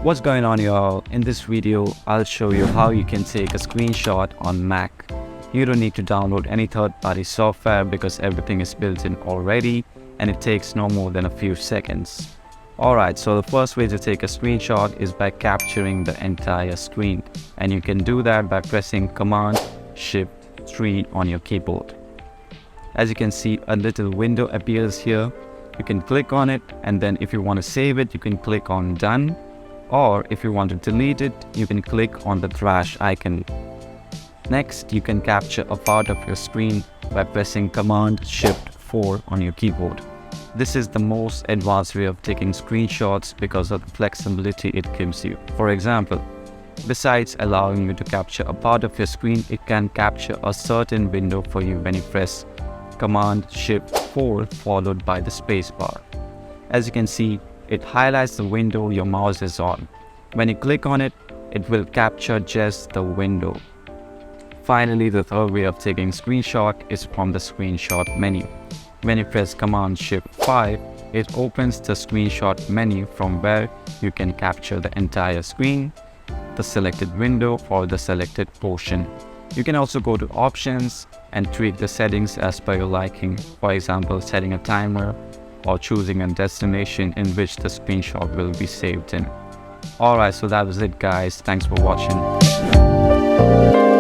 What's going on, y'all? In this video, I'll show you how you can take a screenshot on Mac. You don't need to download any third-party software because everything is built in already and it takes no more than a few seconds. Alright, so the first way to take a screenshot is by capturing the entire screen, and you can do that by pressing Command-Shift-3 on your keyboard. As you can see, a little window appears here. You can click on it, and then if you want to save it, you can click on Done. Or if you want to delete it, you can click on the trash icon. Next, you can capture a part of your screen by pressing Command-Shift-4 on your keyboard. This is the most advanced way of taking screenshots because of the flexibility it gives you. For example, besides allowing you to capture a part of your screen, it can capture a certain window for you when you press Command-Shift-4 followed by the spacebar. As you can see, it highlights the window your mouse is on. When you click on it, it will capture just the window. Finally, the third way of taking screenshot is from the screenshot menu. When you press Command-Shift-5, it opens the screenshot menu from where you can capture the entire screen, the selected window, or the selected portion. You can also go to options and tweak the settings as per your liking. For example, setting a timer or choosing a destination in which the screenshot will be saved in. Alright, so that was it, guys. Thanks for watching.